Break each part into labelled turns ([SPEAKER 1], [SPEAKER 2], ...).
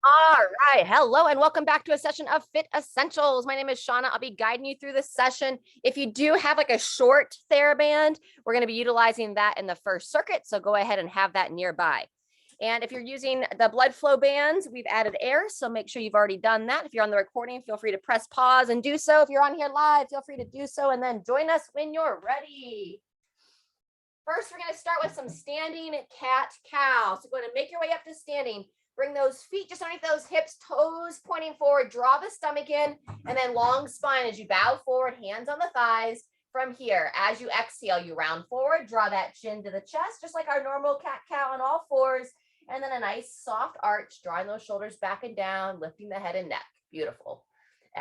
[SPEAKER 1] All right. Hello and welcome back to a session of Fit Essentials. My name is Shauna. I'll be guiding you through this session. If you do have like a short TheraBand, we're going to be utilizing that in the first circuit. So go ahead and have that nearby. And if you're using the blood flow bands, we've added air. So make sure you've already done that. If you're on the recording, feel free to press pause and do so. If you're on here live, feel free to do so. And then join us when you're ready. First, we're going to start with some standing cat-cow. So go ahead and make your way up to standing. Bring those feet just underneath those hips, toes pointing forward, draw the stomach in, and then long spine as you bow forward, hands on the thighs. From here, as you exhale, you round forward, draw that chin to the chest, just like our normal cat-cow on all fours, and then a nice soft arch, drawing those shoulders back and down, lifting the head and neck. Beautiful.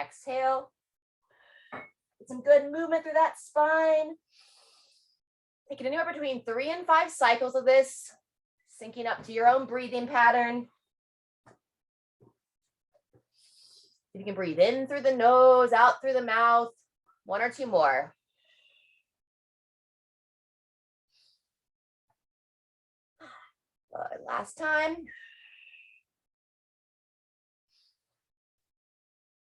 [SPEAKER 1] Exhale. Get some good movement through that spine. Take it anywhere between 3 and 5 cycles of this, syncing up to your own breathing pattern. You can breathe in through the nose, out through the mouth. 1 or 2 more. Good. Last time.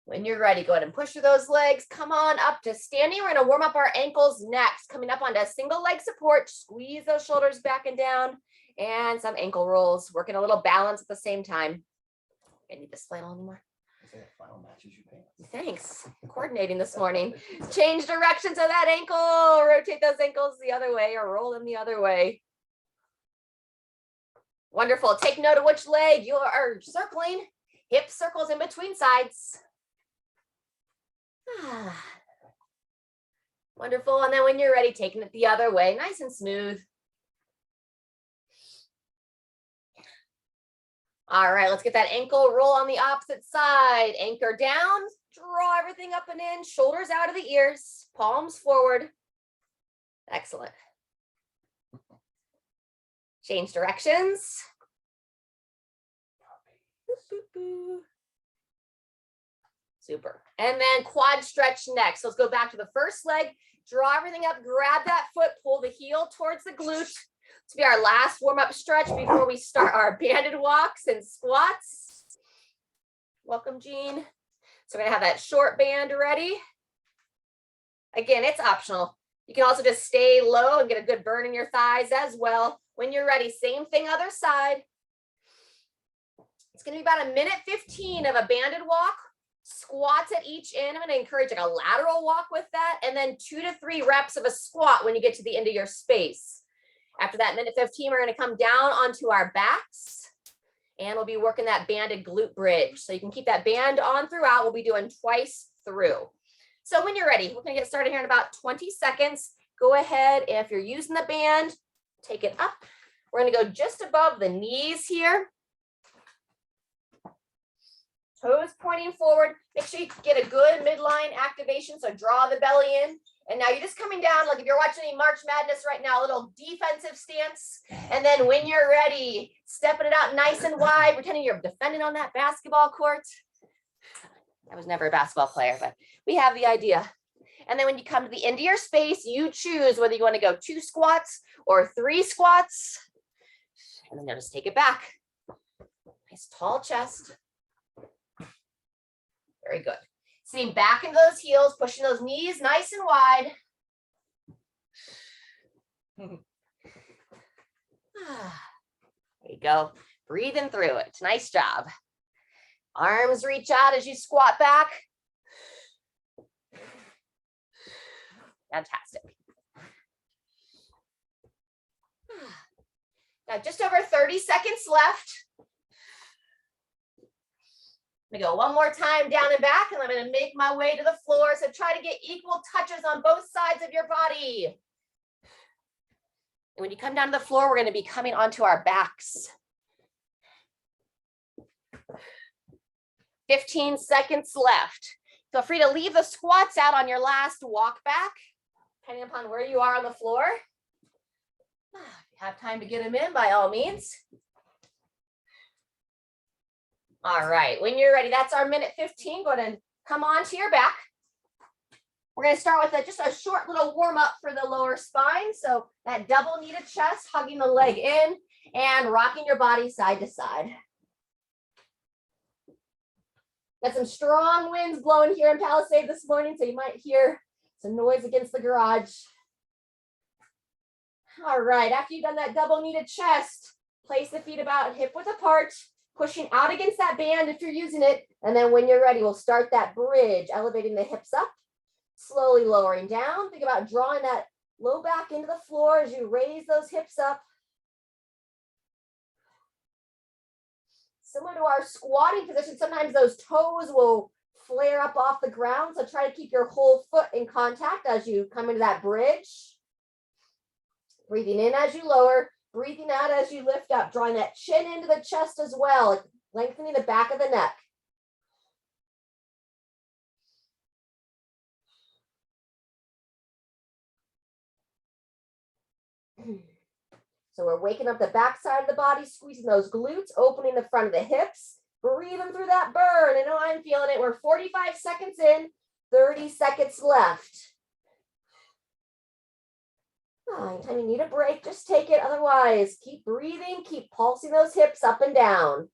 [SPEAKER 1] When you're ready, go ahead and push through those legs. Come on up to standing. We're going to warm up our ankles next. Coming up onto a single leg support. Squeeze those shoulders back and down. And some ankle rolls. Working a little balance at the same time. I need this flannel anymore.
[SPEAKER 2] Flannel matches your pants.
[SPEAKER 1] Thanks. Coordinating this morning. Change directions of that ankle. Rotate those ankles the other way or roll them the other way. Wonderful. Take note of which leg you are circling. Hip circles in between sides. Wonderful. And then when you're ready, taking it the other way, nice and smooth. All right, let's get that ankle roll on the opposite side. Anchor down, draw everything up and in, shoulders out of the ears, palms forward. Excellent. Change directions. Super. And then quad stretch next. So let's go back to the first leg. Draw everything up, grab that foot, pull the heel towards the glute. To be our last warm-up stretch before we start our banded walks and squats. Welcome, Jean. So we're gonna have that short band ready. Again, it's optional. You can also just stay low and get a good burn in your thighs as well. When you're ready, same thing, other side. It's gonna be about 1:15 of a banded walk. Squats at each end. I'm gonna encourage like a lateral walk with that, and then 2 to 3 reps of a squat when you get to the end of your space. After that 1:15, we're going to come down onto our backs and we'll be working that banded glute bridge. So you can keep that band on throughout. We'll be doing twice through. So when you're ready, we're going to get started here in about 20 seconds. Go ahead. If you're using the band, take it up. We're going to go just above the knees here. Toes pointing forward. Make sure you get a good midline activation. So draw the belly in. And now you're just coming down, like if you're watching any March Madness right now, a little defensive stance. And then when you're ready, stepping it out nice and wide, pretending you're defending on that basketball court. I was never a basketball player, but we have the idea. And then when you come to the end of your space, you choose whether you want to go 2 squats or 3 squats. And then you'll just take it back. Nice tall chest. Very good. Sitting back into those heels, pushing those knees nice and wide. There you go. Breathing through it. Nice job. Arms reach out as you squat back. Fantastic. Now just over 30 seconds left. I'm gonna go one more time down and back, and I'm gonna make my way to the floor. So try to get equal touches on both sides of your body. And when you come down to the floor, we're gonna be coming onto our backs. 15 seconds left. Feel free to leave the squats out on your last walk back, depending upon where you are on the floor. If you have time to get them in, by all means. All right, when you're ready, that's our 1:15. Go ahead and come on to your back. We're going to start with just a short little warm up for the lower spine. So that double kneaded chest, hugging the leg in and rocking your body side to side. Got some strong winds blowing here in Palisade this morning, so you might hear some noise against the garage. All right, after you've done that double kneaded chest, place the feet about hip width apart, pushing out against that band if you're using it. And then when you're ready, we'll start that bridge, elevating the hips up, slowly lowering down. Think about drawing that low back into the floor as you raise those hips up. Similar to our squatting position, sometimes those toes will flare up off the ground. So try to keep your whole foot in contact as you come into that bridge. Breathing in as you lower, breathing out as you lift up, drawing that chin into the chest as well, lengthening the back of the neck. So we're waking up the back side of the body, squeezing those glutes, opening the front of the hips, breathing through that burn. I know I'm feeling it. We're 45 seconds in, 30 seconds left. Anytime you need a break, just take it. Otherwise, keep breathing, keep pulsing those hips up and down.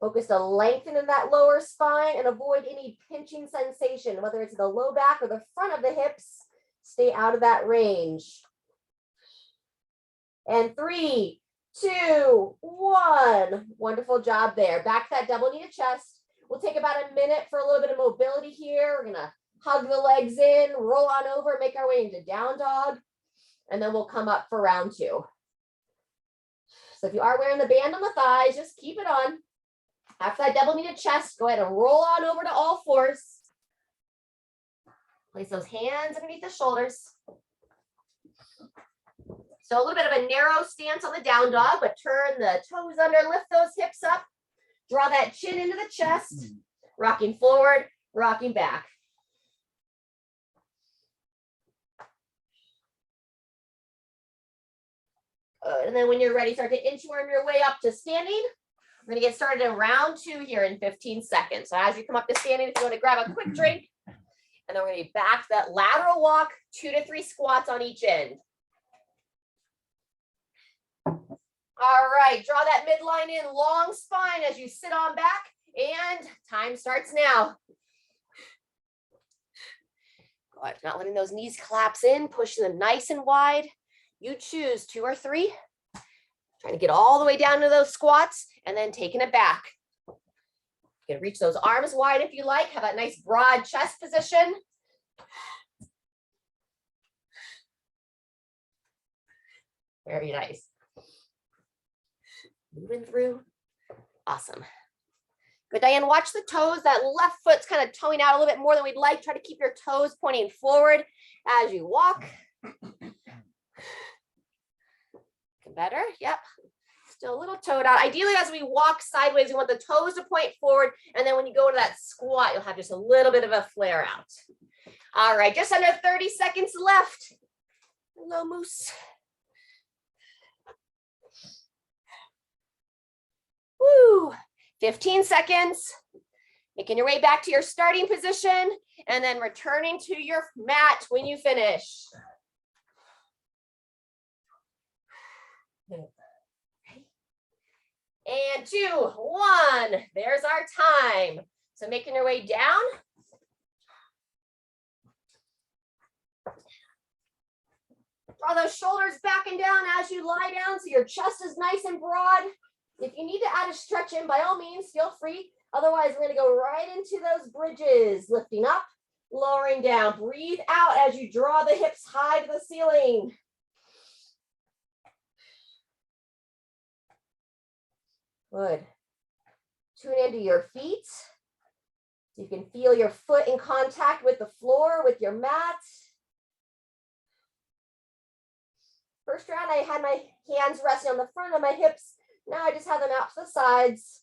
[SPEAKER 1] Focus to lengthen in that lower spine and avoid any pinching sensation, whether it's the low back or the front of the hips. Stay out of that range. And 3, 2, 1. Wonderful job there. Back to that double kneaded chest. We'll take about a minute for a little bit of mobility here. We're going to hug the legs in, roll on over, make our way into down dog, and then we'll come up for round 2. So if you are wearing the band on the thighs, just keep it on. After that double kneaded chest, go ahead and roll on over to all fours. Place those hands underneath the shoulders. So a little bit of a narrow stance on the down dog, but turn the toes under, lift those hips up, draw that chin into the chest, rocking forward, rocking back. Good. And then when you're ready, start to inchworm your way up to standing. We're going to get started in round 2 here in 15 seconds. So as you come up to standing, if you want to grab a quick drink, and then we're going to be back to that lateral walk, 2 to 3 squats on each end. All right, draw that midline in, long spine as you sit on back, and time starts now. Good. Not letting those knees collapse in, pushing them nice and wide. You choose 2 or 3. Trying to get all the way down to those squats and then taking it back. You can reach those arms wide if you like. Have that nice broad chest position. Very nice. Moving through. Awesome. Good, Diane. Watch the toes. That left foot's kind of toeing out a little bit more than we'd like. Try to keep your toes pointing forward as you walk. Better. Yep. Still a little toed out. Ideally, as we walk sideways, we want the toes to point forward. And then when you go to that squat, you'll have just a little bit of a flare out. All right. Just under 30 seconds left. Hello, Moose. Woo. 15 seconds. Making your way back to your starting position and then returning to your mat when you finish. And 2, 1, there's our time. So making your way down. Draw those shoulders back and down as you lie down so your chest is nice and broad. If you need to add a stretch in, by all means, feel free. Otherwise, we're going to go right into those bridges, lifting up, lowering down. Breathe out as you draw the hips high to the ceiling. Good. Tune into your feet. You can feel your foot in contact with the floor, with your mat. First round, I had my hands resting on the front of my hips. Now I just have them out to the sides.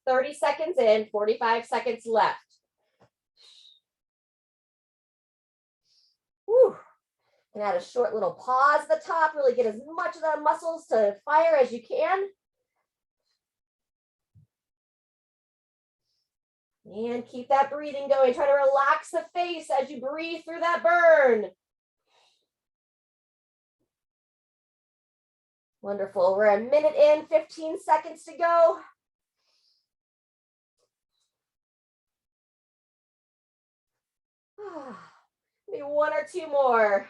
[SPEAKER 1] 30 seconds in, 45 seconds left. Whew. And add a short little pause at the top. Really get as much of the muscles to fire as you can. And keep that breathing going. Try to relax the face as you breathe through that burn. Wonderful. We're a minute in, 15 seconds to go. Maybe one or two more.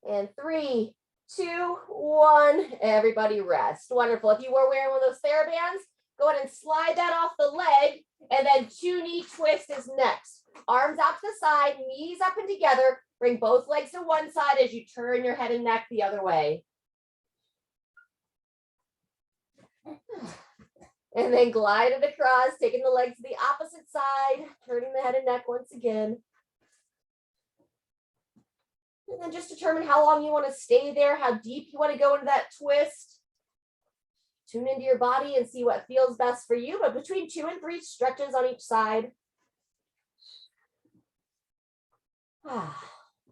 [SPEAKER 1] And 3, 2, 1. Everybody rest. Wonderful. If you were wearing one of those TheraBands, go ahead and slide that off the leg, and then 2 knee twist is next. Arms out to the side, knees up and together. Bring both legs to one side as you turn your head and neck the other way. And then glide it across, taking the legs to the opposite side, turning the head and neck once again. And then just determine how long you want to stay there, how deep you want to go into that twist. Tune into your body and see what feels best for you, but between 2 and 3 stretches on each side.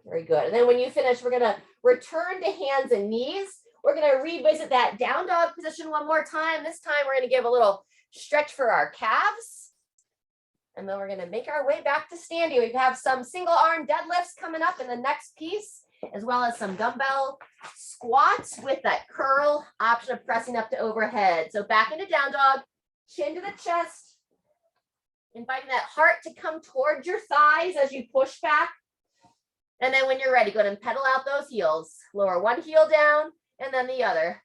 [SPEAKER 1] Very good. And then when you finish, we're going to return to hands and knees. We're going to revisit that down dog position one more time. This time we're going to give a little stretch for our calves. And then we're going to make our way back to standing. We have some single arm deadlifts coming up in the next piece, as well as some dumbbell squats with that curl option of pressing up to overhead. So back into down dog, chin to the chest, inviting that heart to come towards your thighs as you push back. And then when you're ready, go ahead and pedal out those heels. Lower one heel down and then the other.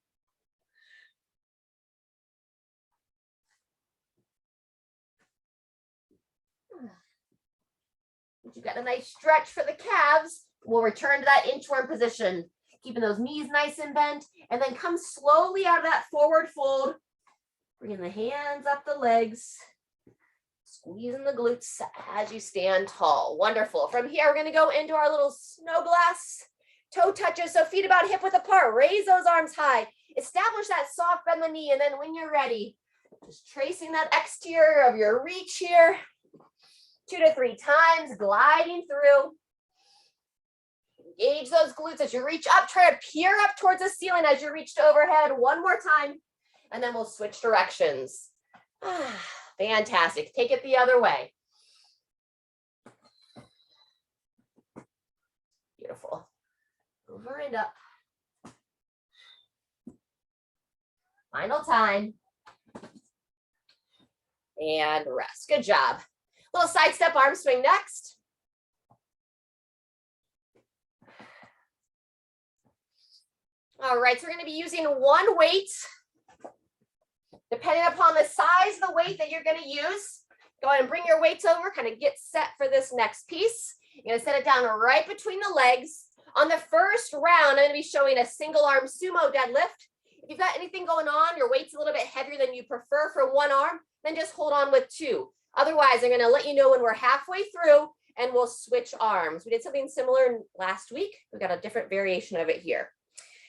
[SPEAKER 1] You've got a nice stretch for the calves. We'll return to that inchworm position, keeping those knees nice and bent, and then come slowly out of that forward fold, bringing the hands up the legs, squeezing the glutes as you stand tall. Wonderful. From here, we're going to go into our little snow glass toe touches. So feet about hip width apart. Raise those arms high. Establish that soft bend in the knee. And then when you're ready, just tracing that exterior of your reach here. 2 to 3 times, gliding through. Engage those glutes as you reach up. Try to peer up towards the ceiling as you reach to overhead. One more time. And then we'll switch directions. Fantastic. Take it the other way. Beautiful. Over and up. Final time. And rest. Good job. Little side step arm swing next. All right, so we're going to be using one weight. Depending upon the size of the weight that you're going to use, go ahead and bring your weights over, kind of get set for this next piece. You're going to set it down right between the legs. On the first round, I'm going to be showing a single arm sumo deadlift. If you've got anything going on, your weight's a little bit heavier than you prefer for one arm, then just hold on with 2. Otherwise, I'm going to let you know when we're halfway through and we'll switch arms. We did something similar last week. We've got a different variation of it here.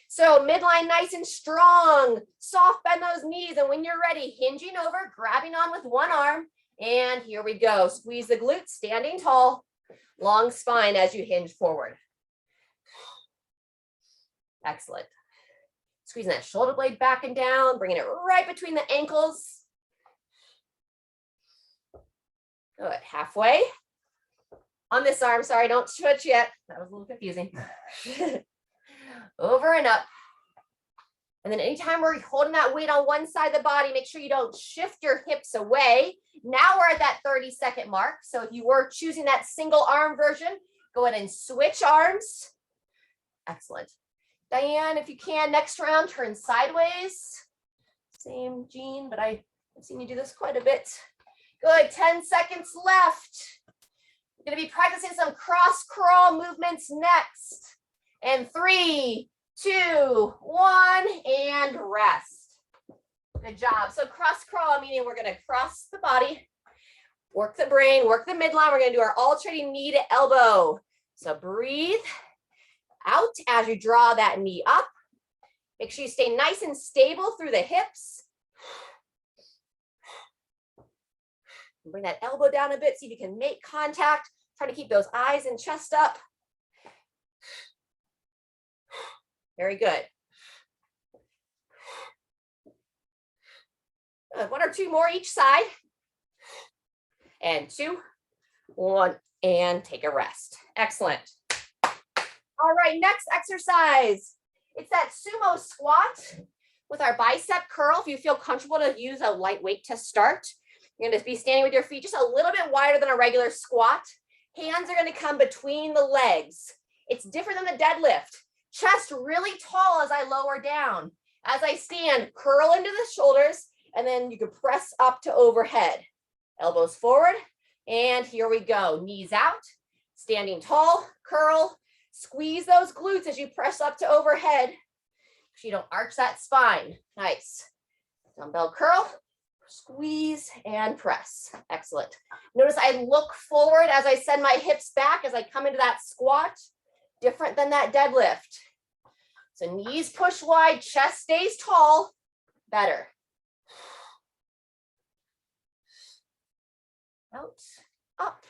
[SPEAKER 1] So midline nice and strong, soft bend those knees. And when you're ready, hinging over, grabbing on with one arm. And here we go. Squeeze the glutes, standing tall, long spine as you hinge forward. Excellent. Squeezing that shoulder blade back and down, bringing it right between the ankles. Good, halfway. On this arm, sorry, don't switch yet. That was a little confusing. Over and up. And then anytime we're holding that weight on one side of the body, make sure you don't shift your hips away. Now we're at that 30-second mark. So if you were choosing that single arm version, go ahead and switch arms. Excellent. Diane, if you can, next round, turn sideways. Same Jean, but I've seen you do this quite a bit. Good, 10 seconds left. We're going to be practicing some cross crawl movements next. And 3, 2, 1, and rest. Good job. So cross crawl, meaning we're going to cross the body, work the brain, work the midline. We're going to do our alternating knee to elbow. So breathe out as you draw that knee up. Make sure you stay nice and stable through the hips. Bring that elbow down a bit, see if you can make contact. Try to keep those eyes and chest up. Very good. Good. 1 or 2 more each side. And 2, 1, and take a rest. Excellent. All right, next exercise. It's that sumo squat with our bicep curl. If you feel comfortable to use a light weight to start, You're going to be standing with your feet just a little bit wider than a regular squat. Hands are going to come between the legs. It's different than the deadlift. Chest really tall as I lower down. As I stand, curl into the shoulders, and then you can press up to overhead. Elbows forward, and here we go. Knees out, standing tall, curl, squeeze those glutes as you press up to overhead so you don't arch that spine. Nice. Dumbbell curl, squeeze, and press. Excellent. Notice I look forward as I send my hips back as I come into that squat. Different than that deadlift. So knees push wide, chest stays tall. Better. Out, up,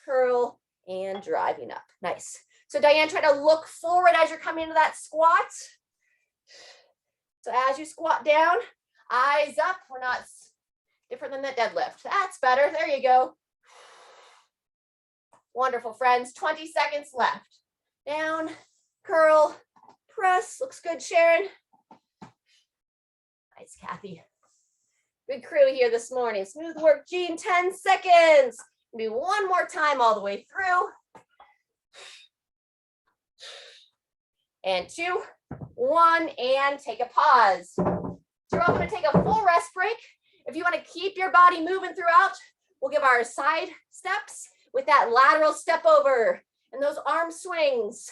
[SPEAKER 1] curl, and driving up. Nice. So Diane, try to look forward as you're coming into that squat. So as you squat down, eyes up. We're not different than that deadlift. That's better. There you go. Wonderful, friends. 20 seconds left. Down, curl, press. Looks good, Sharon. Nice, Kathy. Good crew here this morning. Smooth work, Jean. 10 seconds. Do one more time all the way through. And 2, 1, and take a pause. So we're all going to take a full rest break. If you want to keep your body moving throughout, we'll give our side steps with that lateral step over and those arm swings.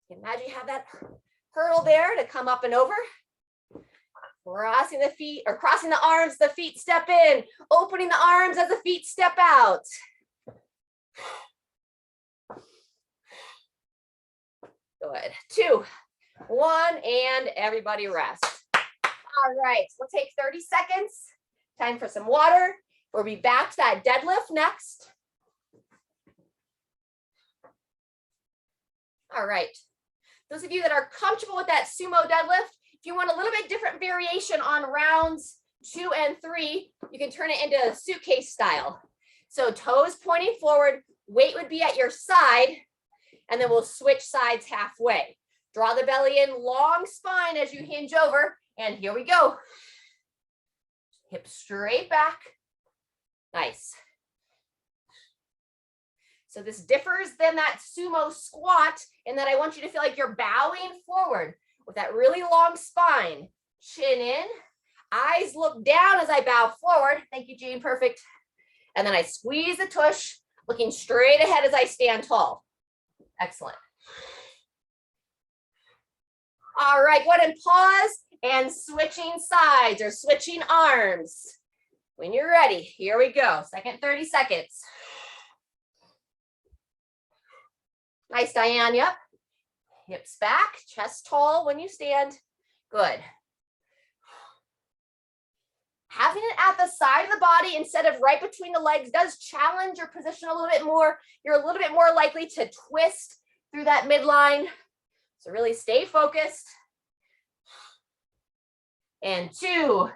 [SPEAKER 1] Imagine you have that hurdle there to come up and over. Crossing the feet or crossing the arms, the feet step in, opening the arms as the feet step out. Good. 2, 1, and everybody rest. All right, we'll take 30 seconds. Time for some water. We'll be back to that deadlift next. All right. Those of you that are comfortable with that sumo deadlift, if you want a little bit different variation on rounds 2 and 3, you can turn it into suitcase style. So toes pointing forward, weight would be at your side, and then we'll switch sides halfway. Draw the belly in, long spine as you hinge over, and here we go. Hips straight back. Nice. So this differs than that sumo squat in that I want you to feel like you're bowing forward with that really long spine. Chin in, eyes look down as I bow forward. Thank you, Jean, perfect. And then I squeeze the tush, looking straight ahead as I stand tall. Excellent. All right, go ahead and pause and switching sides or switching arms. When you're ready, here we go. Second 30 seconds. Nice, Diane, yep. Hips back, chest tall when you stand. Good. Having it at the side of the body instead of right between the legs does challenge your position a little bit more. You're a little bit more likely to twist through that midline. So really stay focused. And 2,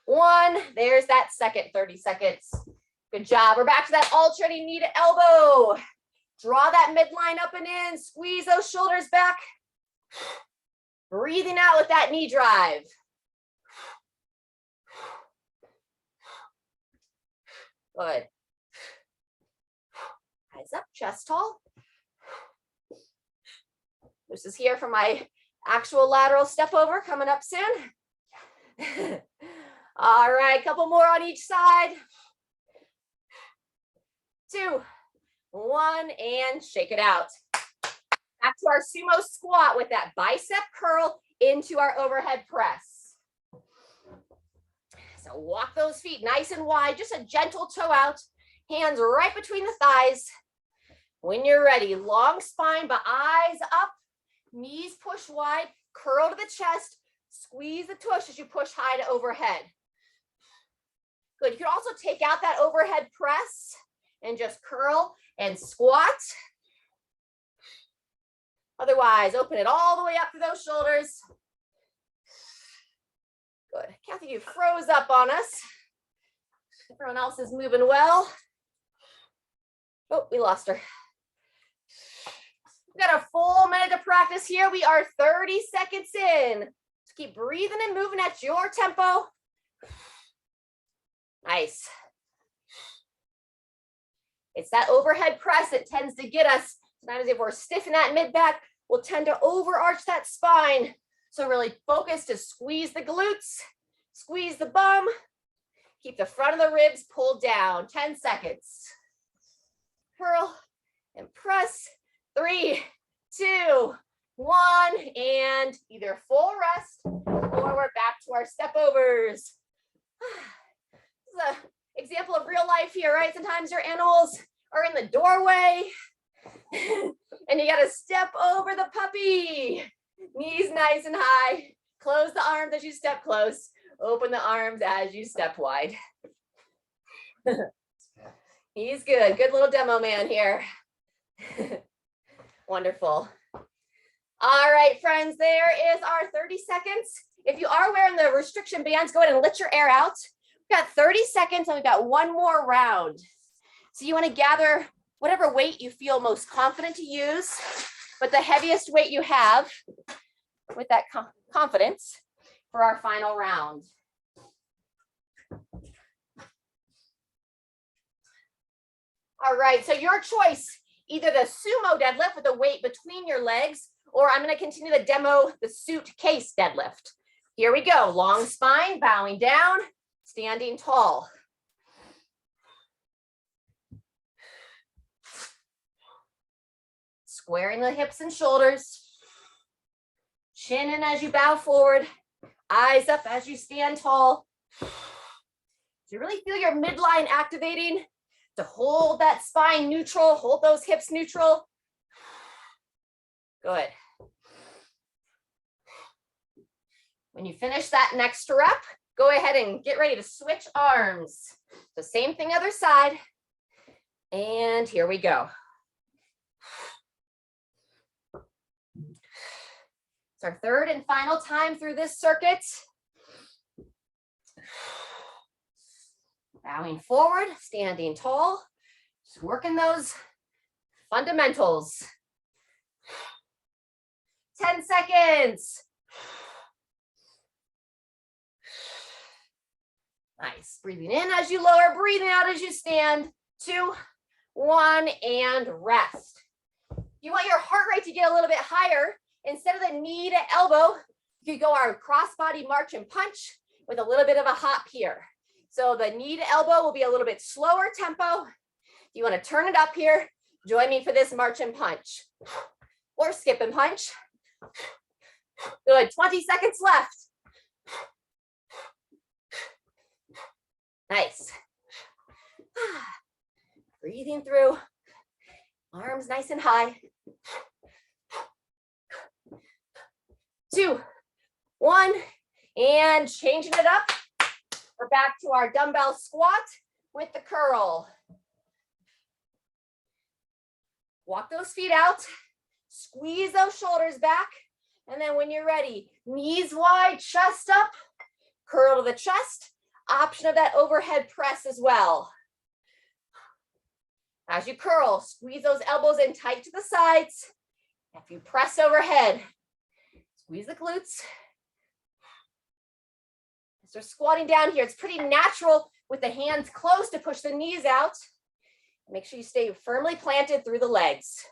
[SPEAKER 1] 1, there's that second 30 seconds. Good job. We're back to that alternating knee to elbow. Draw that midline up and in, squeeze those shoulders back. Breathing out with that knee drive. Good. Eyes up, chest tall. This is here for my actual lateral step over coming up soon. All right, couple more on each side. 2, 1, and shake it out. Back to our sumo squat with that bicep curl into our overhead press. So walk those feet nice and wide, just a gentle toe out, hands right between the thighs. When you're ready, long spine, but eyes up, knees push wide, curl to the chest, squeeze the tush as you push high to overhead. Good, you can also take out that overhead press and just curl and squat. Otherwise, open it all the way up to those shoulders. Good. Kathy, you froze up on us. Everyone else is moving well. Oh, we lost her. We've got a full minute to practice here. We are 30 seconds in. Just keep breathing and moving at your tempo. Nice. It's that overhead press that tends to get us. Sometimes if we're stiff in that mid back, we'll tend to overarch that spine. So really focus to squeeze the glutes, squeeze the bum, keep the front of the ribs pulled down. 10 seconds. Curl and press. 3, 2, 1, and either full rest or we're back to our step overs. This is an example of real life here, right? Sometimes your animals are in the doorway and you got to step over the puppy. Knees nice and high. Close the arms as you step close. Open the arms as you step wide. He's good. Good little demo man here. Wonderful. All right, friends, there is our 30 seconds. If you are wearing the restriction bands, go ahead and let your air out. We've got 30 seconds and we've got one more round. So you want to gather whatever weight you feel most confident to use, but the heaviest weight you have with that confidence for our final round. All right, so your choice, either the Sumo deadlift with the weight between your legs, or I'm going to continue to demo the Suitcase deadlift. Here we go. Long spine, bowing down, standing tall. Squaring the hips and shoulders. Chin in as you bow forward. Eyes up as you stand tall. So you really feel your midline activating to hold that spine neutral, hold those hips neutral. Good. When you finish that next rep, go ahead and get ready to switch arms. So same thing other side. And here we go. It's our third and final time through this circuit. Bowing forward, standing tall, just working those fundamentals. 10 seconds. Nice. Breathing in as you lower, breathing out as you stand. 2, 1, and rest. If you want your heart rate to get a little bit higher, instead of the knee to elbow, you could go our crossbody march and punch with a little bit of a hop here. So the knee to elbow will be a little bit slower tempo. If you want to turn it up here, join me for this march and punch. Or skip and punch. Good, 20 seconds left. Nice. Breathing through. Arms nice and high. 2, 1, and changing it up. We're back to our dumbbell squat with the curl. Walk those feet out, squeeze those shoulders back, and then when you're ready, knees wide, chest up, curl to the chest, option of that overhead press as well. As you curl, squeeze those elbows in tight to the sides. If you press overhead, squeeze the glutes. As we're squatting down here, it's pretty natural with the hands close to push the knees out. Make sure you stay firmly planted through the legs.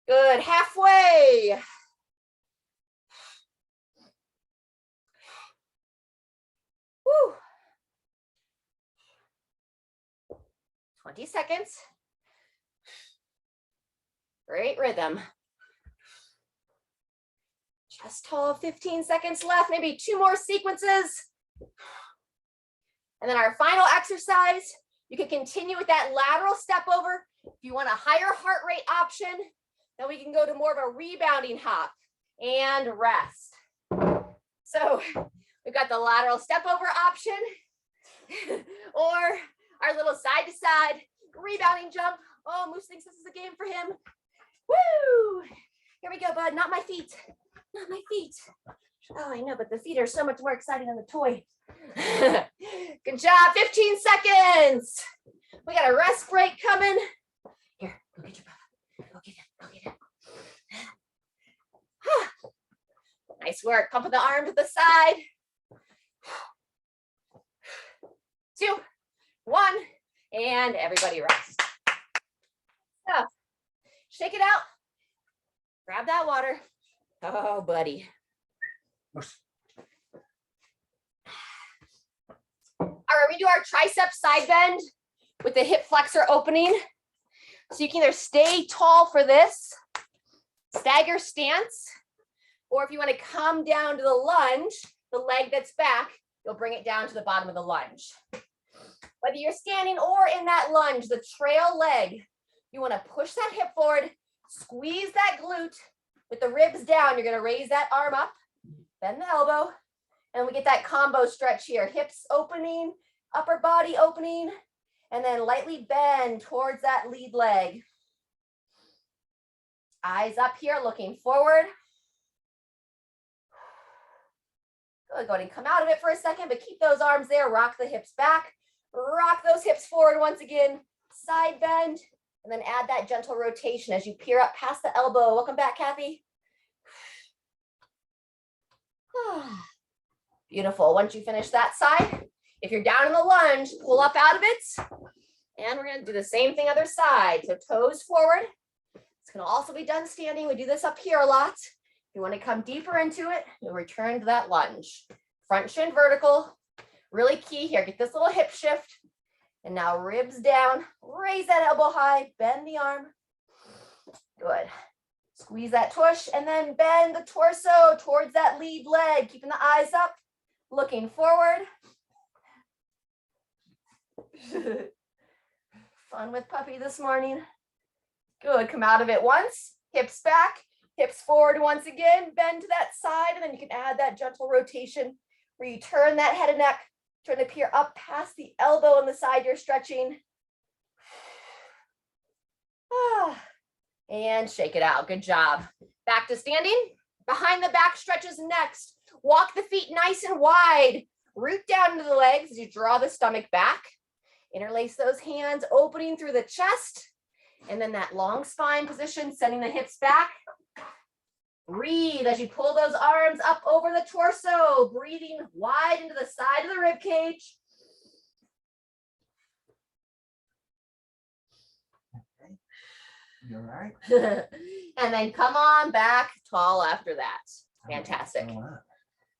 [SPEAKER 1] Good, halfway. Woo. 20 seconds. Great rhythm. Chest tall, 15 seconds left, maybe 2 more sequences. And then our final exercise, you can continue with that lateral step over. If you want a higher heart rate option, then we can go to more of a rebounding hop and rest. So we've got the lateral step over option or our little side to side rebounding jump. Oh, Moose thinks this is a game for him. Woo! Here we go, bud. Not my feet. Not my feet. Oh, I know, but the feet are so much more exciting than the toy. Good job. 15 seconds. We got a rest break coming. Here, go get your brother. Go get him. Go get him. Nice work. Pumping the arm to the side. And everybody rest. So, shake it out. Grab that water. Oh, buddy. All right, we do our tricep side bend with the hip flexor opening. So you can either stay tall for this, stagger stance, or if you want to come down to the lunge, the leg that's back, you'll bring it down to the bottom of the lunge. Whether you're standing or in that lunge, the trail leg, you want to push that hip forward, squeeze that glute with the ribs down. You're going to raise that arm up, bend the elbow, and we get that combo stretch here. Hips opening, upper body opening, and then lightly bend towards that lead leg. Eyes up here, looking forward. Good, go ahead and come out of it for a second, but keep those arms there. Rock the hips back, rock those hips forward once again. Side bend, and then add that gentle rotation as you peer up past the elbow. Welcome back, Kathy. Beautiful. Once you finish that side, if you're down in the lunge, pull up out of it. And we're going to do the same thing other side. So toes forward. It's going to also be done standing. We do this up here a lot. If you want to come deeper into it, you'll return to that lunge. Front shin vertical. Really key here. Get this little hip shift. And now ribs down. Raise that elbow high. Bend the arm. Good. Squeeze that tush and then bend the torso towards that lead leg. Keeping the eyes up. Looking forward. Fun with puppy this morning. Good, come out of it once, hips back, hips forward once again, bend to that side, and then you can add that gentle rotation where you turn that head and neck, turn the peer up past the elbow on the side you're stretching. And shake it out, good job. Back to standing, behind the back stretches next. Walk the feet nice and wide, root down into the legs as you draw the stomach back. Interlace those hands, opening through the chest, and then that long spine position, sending the hips back. Breathe as you pull those arms up over the torso, breathing wide into the side of the rib cage.
[SPEAKER 2] Okay. You all right?
[SPEAKER 1] And then come on back tall after that. Fantastic.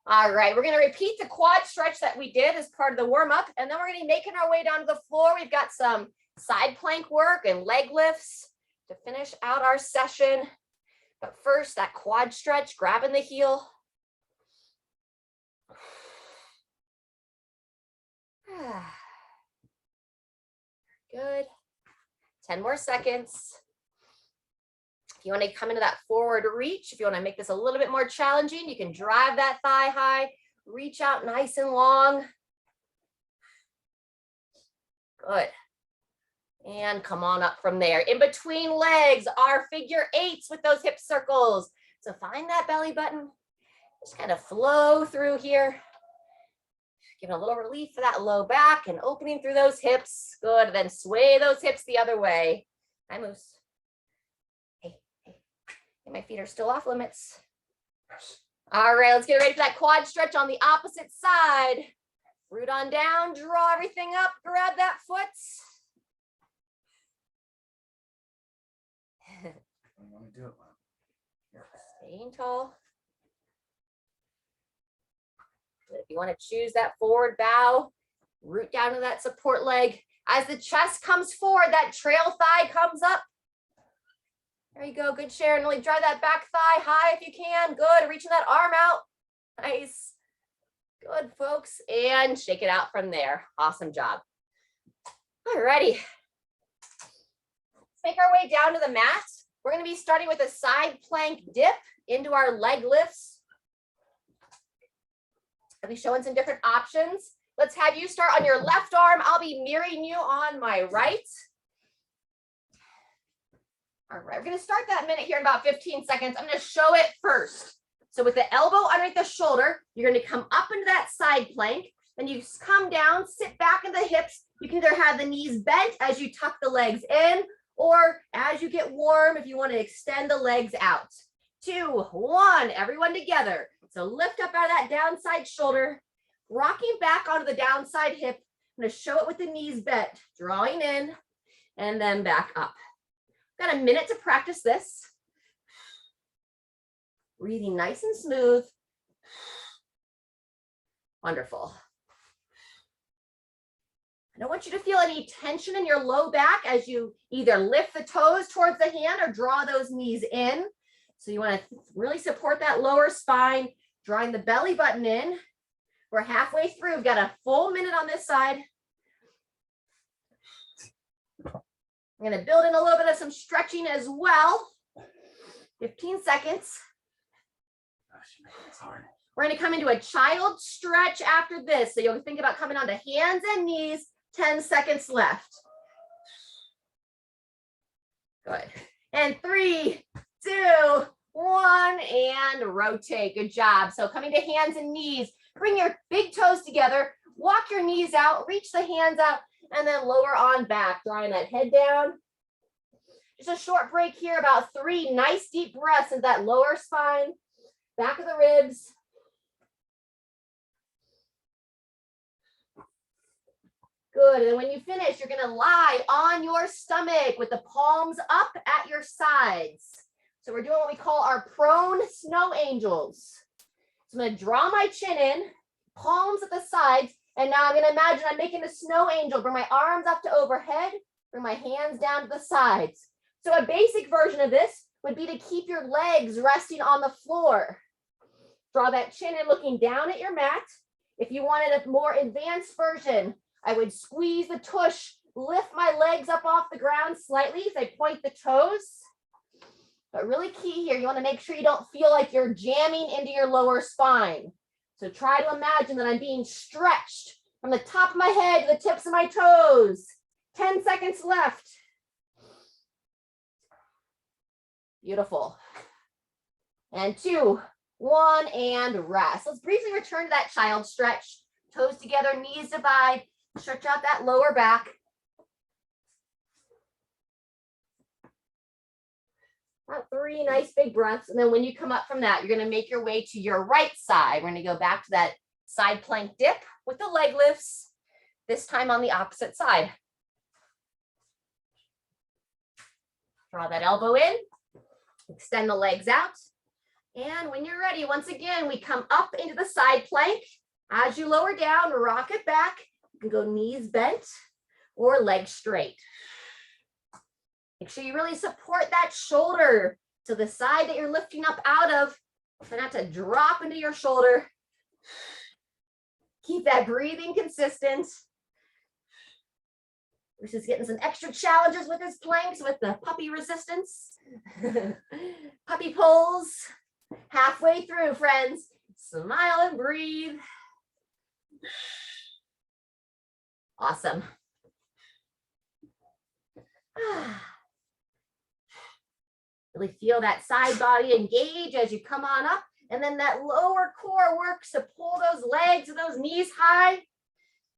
[SPEAKER 1] All right, we're going to repeat the quad stretch that we did as part of the warm-up, and then we're going to be making our way down to the floor. We've got some side plank work and leg lifts to finish out our session. But first, that quad stretch, grabbing the heel. Good. 10 more seconds. If you want to come into that forward reach, if you want to make this a little bit more challenging, you can drive that thigh high, reach out nice and long. Good. And come on up from there. In between legs are figure eights with those hip circles. So find that belly button. Just kind of flow through here. Giving a little relief for that low back and opening through those hips. Good. Then sway those hips the other way. Hi, Moose. My feet are still off limits. All right, let's get ready for that quad stretch on the opposite side. Root on down, draw everything up, grab that foot.
[SPEAKER 2] You want to do it?
[SPEAKER 1] Staying tall. If you want to choose that forward bow, root down to that support leg. As the chest comes forward, that trail thigh comes up. There you go. Good, Sharon. Really drive that back thigh high if you can. Good. Reaching that arm out. Nice. Good, folks. And shake it out from there. Awesome job. All righty. Let's make our way down to the mat. We're going to be starting with a side plank dip into our leg lifts. I'll be showing some different options. Let's have you start on your left arm. I'll be mirroring you on my right. All right, we're going to start that minute here in about 15 seconds. I'm going to show it first. So with the elbow underneath the shoulder, you're going to come up into that side plank. Then you come down, sit back in the hips. You can either have the knees bent as you tuck the legs in, or as you get warm, if you want to extend the legs out. 2, 1, everyone together. So lift up out of that downside shoulder, rocking back onto the downside hip, going to show it with the knees bent, drawing in and then back up. Got a minute to practice this. Breathing nice and smooth. Wonderful. I don't want you to feel any tension in your low back as you either lift the toes towards the hand or draw those knees in. So you want to really support that lower spine, drawing the belly button in. We're halfway through. We've got a full minute on this side. I'm going to build in a little bit of some stretching as well. 15 seconds. We're going to come into a child stretch after this. So you'll think about coming onto hands and knees. 10 seconds left. Good. And 3, 2, 1, and rotate. Good job. So coming to hands and knees, bring your big toes together, walk your knees out, reach the hands out, and then lower on back, drawing that head down. Just a short break here, about 3 nice deep breaths into that lower spine, back of the ribs. Good, and when you finish, you're gonna lie on your stomach with the palms up at your sides. So we're doing what we call our prone snow angels. So I'm gonna draw my chin in, palms at the sides, and now I'm gonna imagine I'm making a snow angel. Bring my arms up to overhead, bring my hands down to the sides. So a basic version of this would be to keep your legs resting on the floor. Draw that chin in looking down at your mat. If you wanted a more advanced version, I would squeeze the tush, lift my legs up off the ground slightly as I point the toes. But really key here, you want to make sure you don't feel like you're jamming into your lower spine. So try to imagine that I'm being stretched from the top of my head to the tips of my toes. 10 seconds left. Beautiful. And 2, 1, and rest. Let's briefly return to that child stretch. Toes together, knees divide. Stretch out that lower back. About 3 nice big breaths. And then when you come up from that, you're going to make your way to your right side. We're going to go back to that side plank dip with the leg lifts, this time on the opposite side. Draw that elbow in, extend the legs out. And when you're ready, once again, we come up into the side plank. As you lower down, rock it back. You can go knees bent or legs straight. Make sure you really support that shoulder to the side that you're lifting up out of. Try not to drop into your shoulder. Keep that breathing consistent. Bruce is getting some extra challenges with his planks with the puppy resistance. Puppy pulls. Halfway through, friends. Smile and breathe. Awesome. Really feel that side body engage as you come on up. And then that lower core works to pull those legs and those knees high.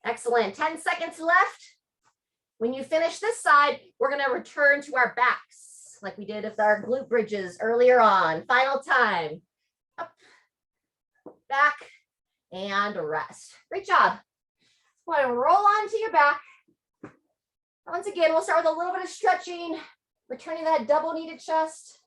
[SPEAKER 1] Excellent. 10 seconds left. When you finish this side, we're going to return to our backs like we did with our glute bridges earlier on. Final time. Up, back, and rest. Great job. Want to roll onto your back. Once again, we'll start with a little bit of stretching, returning that double kneaded chest.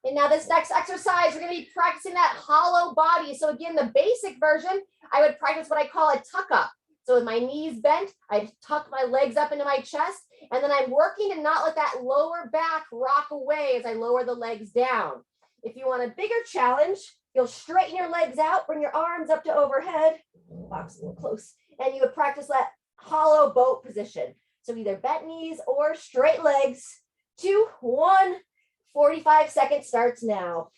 [SPEAKER 1] And now this next exercise, we're going to be practicing that hollow body. So again, the basic version, I would practice what I call a tuck up. So with my knees bent, I tuck my legs up into my chest, and then I'm working to not let that lower back rock away as I lower the legs down. If you want a bigger challenge, you'll straighten your legs out, bring your arms up to overhead, box a little close, and you would practice that hollow boat position. So either bent knees or straight legs. 2, 1, 45 seconds starts now.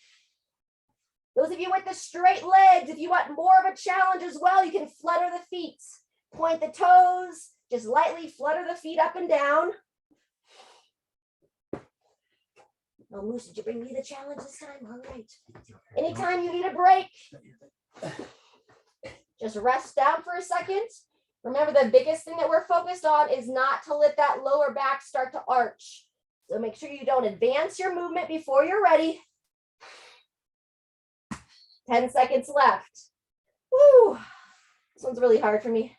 [SPEAKER 1] Those of you with the straight legs, if you want more of a challenge as well, you can flutter the feet. Point the toes, just lightly flutter the feet up and down. Oh, Moose, did you bring me the challenge this time? All right. Anytime you need a break, just rest down for a second. Remember, the biggest thing that we're focused on is not to let that lower back start to arch. So make sure you don't advance your movement before you're ready. 10 seconds left. Woo! This one's really hard for me.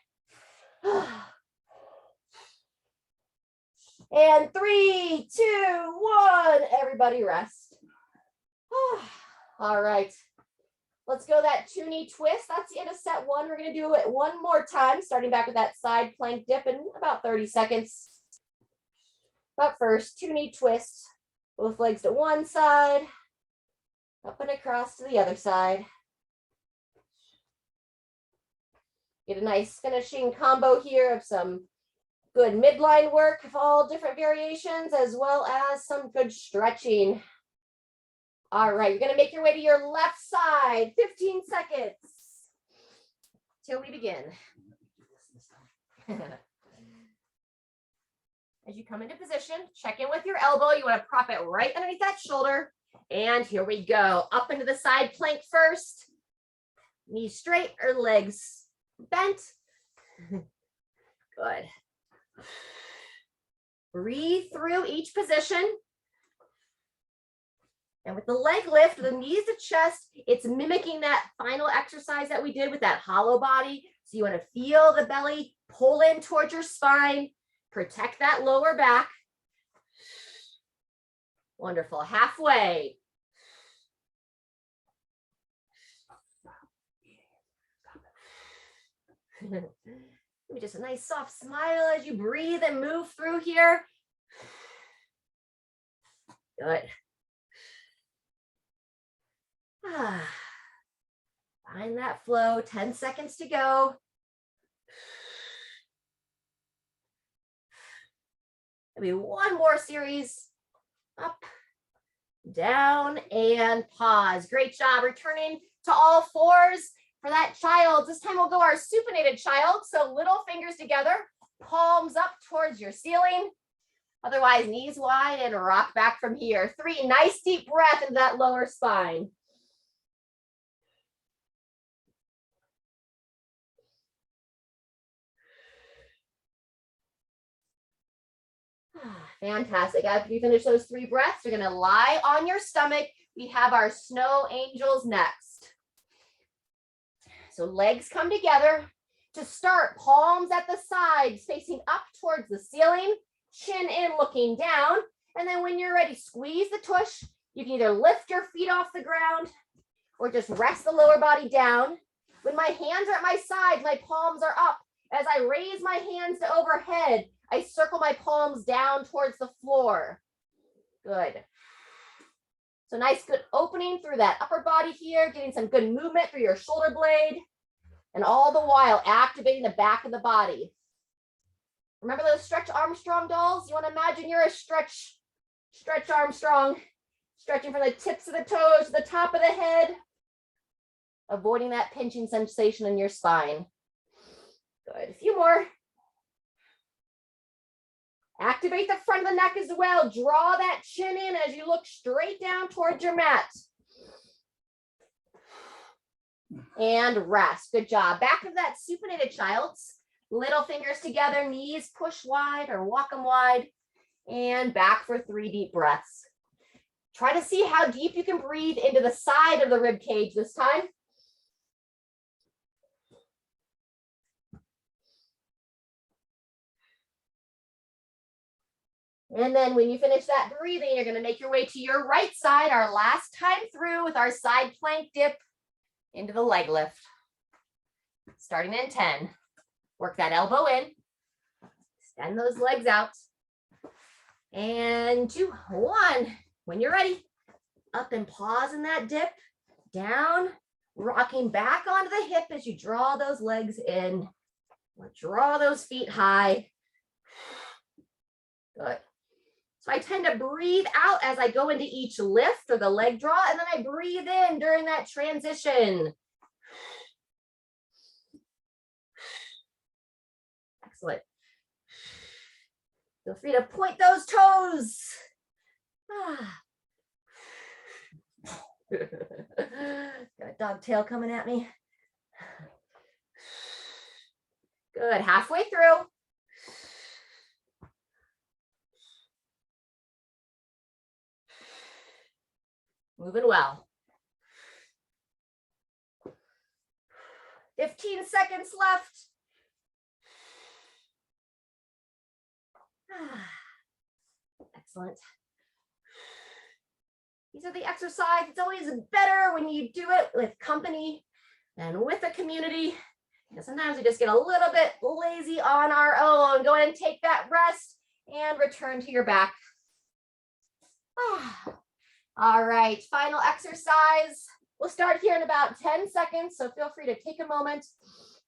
[SPEAKER 1] And 3, 2, 1, everybody rest. All right. Let's go that 2-knee twist. That's the end of set 1. We're going to do it one more time, starting back with that side plank dip in about 30 seconds. But first, 2-knee twist. Both legs to one side, up and across to the other side. Get a nice finishing combo here of some good midline work of all different variations, as well as some good stretching. All right, you're going to make your way to your left side, 15 seconds till we begin. As you come into position, check in with your elbow. You want to prop it right underneath that shoulder. And here we go. Up into the side plank first. Knees straight or legs bent. Good. Breathe through each position. And with the leg lift, the knees to chest, it's mimicking that final exercise that we did with that hollow body. So you want to feel the belly pull in towards your spine. Protect that lower back. Wonderful. Halfway. Maybe just a nice soft smile as you breathe and move through here. Good. Find that flow. 10 seconds to go. Maybe one more series. Up, down, and pause. Great job. Returning to all fours for that child. This time we'll go our supinated child. So little fingers together, palms up towards your ceiling. Otherwise, knees wide and rock back from here. 3, nice deep breath into that lower spine. Fantastic. After you finish those 3 breaths, you're going to lie on your stomach. We have our snow angels next. So legs come together. To start, palms at the sides, facing up towards the ceiling, chin in, looking down. And then when you're ready, squeeze the tush. You can either lift your feet off the ground or just rest the lower body down. When my hands are at my sides, my palms are up. As I raise my hands to overhead, I circle my palms down towards the floor. Good. So nice, good opening through that upper body here, getting some good movement through your shoulder blade, and all the while activating the back of the body. Remember those Stretch Armstrong dolls? You want to imagine you're a Stretch Armstrong, stretching from the tips of the toes to the top of the head, avoiding that pinching sensation in your spine. Good. A few more. Activate the front of the neck as well. Draw that chin in as you look straight down towards your mat. And rest. Good job. Back to that supinated child's. Little fingers together, knees push wide or walk them wide. And back for 3 deep breaths. Try to see how deep you can breathe into the side of the rib cage this time. And then when you finish that breathing, you're going to make your way to your right side, our last time through with our side plank dip into the leg lift. Starting in 10. Work that elbow in. Extend those legs out. And 2, 1. When you're ready, up and pause in that dip. Down, rocking back onto the hip as you draw those legs in. Draw those feet high. Good. So I tend to breathe out as I go into each lift or the leg draw, and then I breathe in during that transition. Excellent. Feel free to point those toes. Got a dog tail coming at me. Good. Halfway through. Moving well. 15 seconds left. Excellent. These are the exercises. It's always better when you do it with company and with a community. And sometimes we just get a little bit lazy on our own. Go ahead and take that rest and return to your back. All right, final exercise. We'll start here in about 10 seconds, so feel free to take a moment.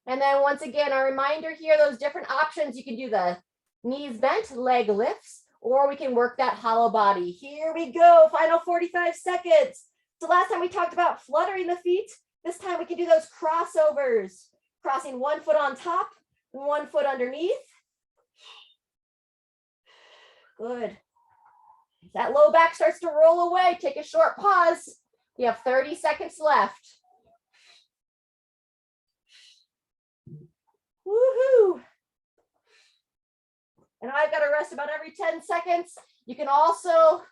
[SPEAKER 1] And then once again, a reminder here, those different options. You can do the knees bent, leg lifts, or we can work that hollow body. Here we go, final 45 seconds. So last time we talked about fluttering the feet. This time we can do those crossovers, crossing one foot on top, one foot underneath. Good. If that low back starts to roll away, take a short pause. You have 30 seconds left. Woohoo! And I've got to rest about every 10 seconds. You can also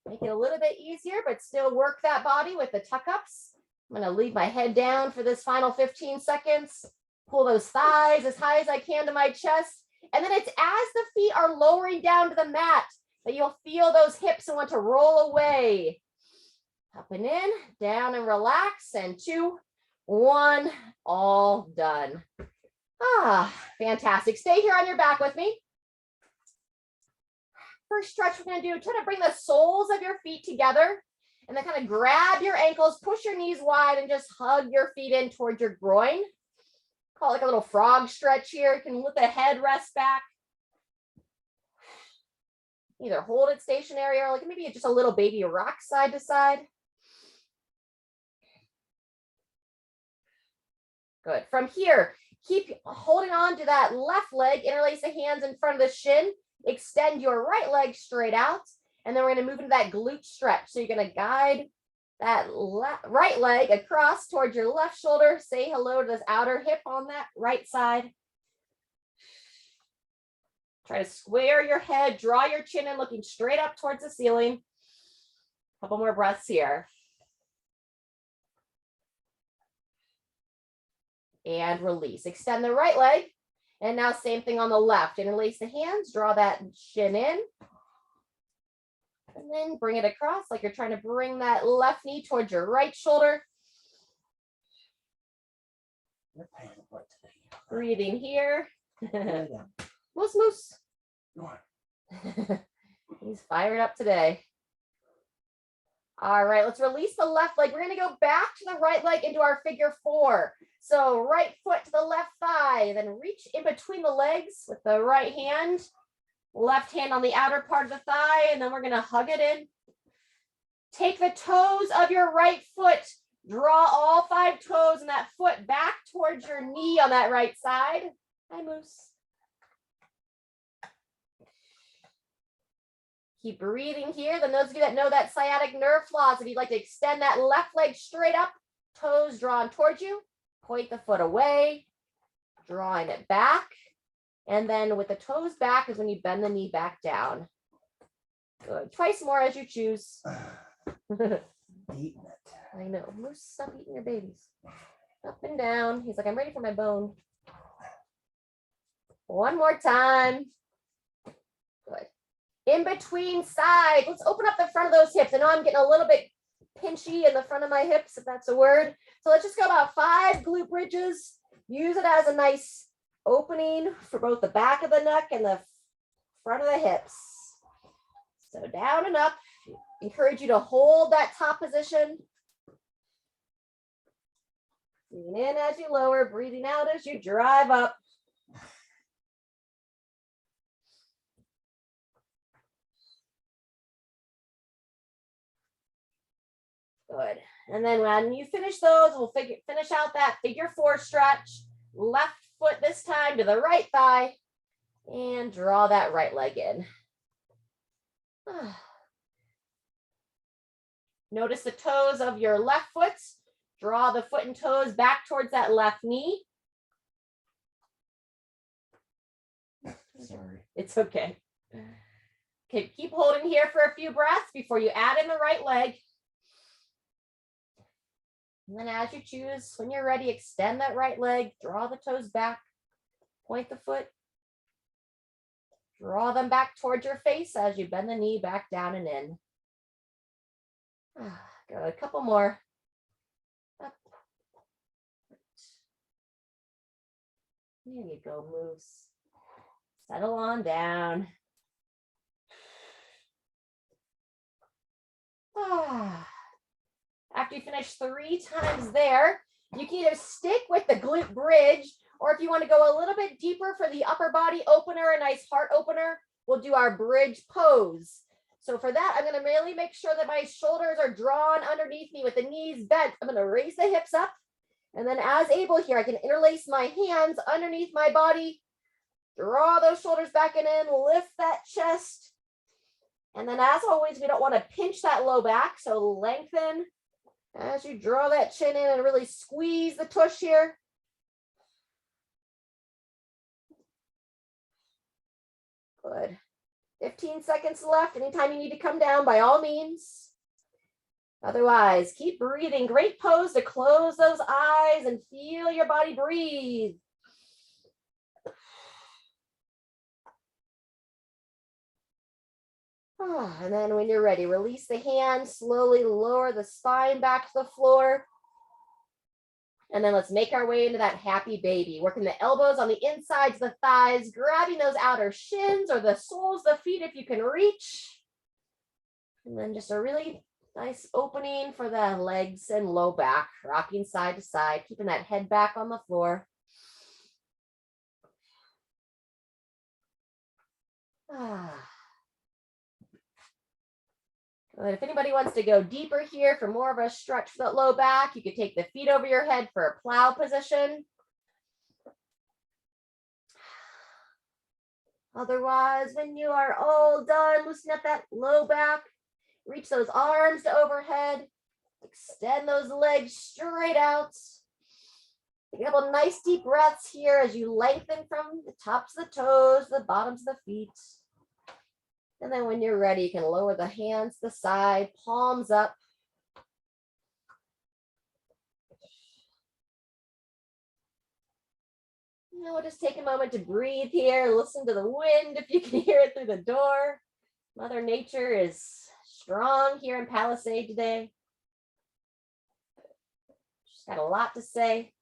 [SPEAKER 1] make it a little bit easier, but still work that body with the tuck ups. I'm going to leave my head down for this final 15 seconds. Pull those thighs as high as I can to my chest. And then it's as the feet are lowering down to the mat that you'll feel those hips and want to roll away. Up and in, down and relax. And 2, 1, all done. Fantastic. Stay here on your back with me. First stretch we're going to do, try to bring the soles of your feet together and then kind of grab your ankles, push your knees wide and just hug your feet in towards your groin. Call it like a little frog stretch here. You can let the head rest back. Either hold it stationary or like maybe just a little baby rock side to side. Good. From here, keep holding on to that left leg, interlace the hands in front of the shin, extend your right leg straight out, and then we're going to move into that glute stretch. So you're going to guide that right leg across towards your left shoulder. Say hello to this outer hip on that right side. Try to square your head, draw your chin in, looking straight up towards the ceiling. A couple more breaths here. And release. Extend the right leg. And now same thing on the left. Interlace the hands, draw that shin in. And then bring it across like you're trying to bring that left knee towards your right shoulder. Breathing here. Moose, moose. He's fired up today. All right, let's release the left leg. We're going to go back to the right leg into our figure 4. So right foot to the left thigh, then reach in between the legs with the right hand, left hand on the outer part of the thigh, and then we're going to hug it in. Take the toes of your right foot, draw all 5 toes and that foot back towards your knee on that right side. Hi, moose. Keep breathing here. Then those of you that know that sciatic nerve floss, if you'd like to extend that left leg straight up, toes drawn towards you, point the foot away, drawing it back. And then with the toes back is when you bend the knee back down. Good. Twice more as you choose.
[SPEAKER 2] Eating it.
[SPEAKER 1] I know. Moose, stop eating your babies. Up and down. He's like, I'm ready for my bone. One more time. Good. In between sides. Let's open up the front of those hips. I know I'm getting a little bit pinchy in the front of my hips, if that's a word. So let's just go about 5 glute bridges. Use it as a nice opening for both the back of the neck and the front of the hips. So down and up. Encourage you to hold that top position. Breathing in as you lower, breathing out as you drive up. Good. And then when you finish those, we'll finish out that figure 4 stretch. Left foot this time to the right thigh. And draw that right leg in. Notice the toes of your left foot. Draw the foot and toes back towards that left knee.
[SPEAKER 2] Sorry.
[SPEAKER 1] It's okay. Okay, keep holding here for a few breaths before you add in the right leg. And then as you choose, when you're ready, extend that right leg, draw the toes back, point the foot, draw them back towards your face as you bend the knee back down and in. Go a couple more. Up. There you go, moves. Settle on down. After you finish 3 times there, you can either stick with the glute bridge, or if you want to go a little bit deeper for the upper body opener, a nice heart opener, we'll do our bridge pose. So for that, I'm going to really make sure that my shoulders are drawn underneath me with the knees bent. I'm going to raise the hips up. And then as able here, I can interlace my hands underneath my body, draw those shoulders back and in, lift that chest. And then as always, we don't want to pinch that low back. So lengthen as you draw that chin in and really squeeze the tush here. Good. 15 seconds left. Anytime you need to come down, by all means. Otherwise, keep breathing. Great pose to close those eyes and feel your body breathe. And then when you're ready, release the hands, slowly lower the spine back to the floor. And then let's make our way into that happy baby. Working the elbows on the insides of the thighs, grabbing those outer shins or the soles of the feet if you can reach. And then just a really nice opening for the legs and low back, rocking side to side, keeping that head back on the floor. Good. If anybody wants to go deeper here for more of a stretch for that low back, you could take the feet over your head for a plow position. Otherwise, when you are all done, loosen up that low back, reach those arms to overhead, extend those legs straight out. Take a couple nice deep breaths here as you lengthen from the tops of the toes, the bottoms of the feet. And then when you're ready, you can lower the hands to the side, palms up. Now we'll just take a moment to breathe here, listen to the wind if you can hear it through the door. Mother Nature is strong here in Palisade today. She's got a lot to say.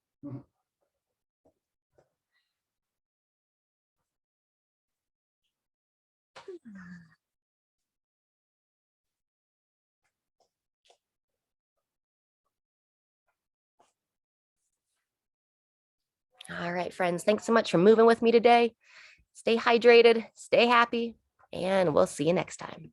[SPEAKER 1] All right, friends, thanks so much for moving with me today. Stay hydrated, stay happy, and we'll see you next time.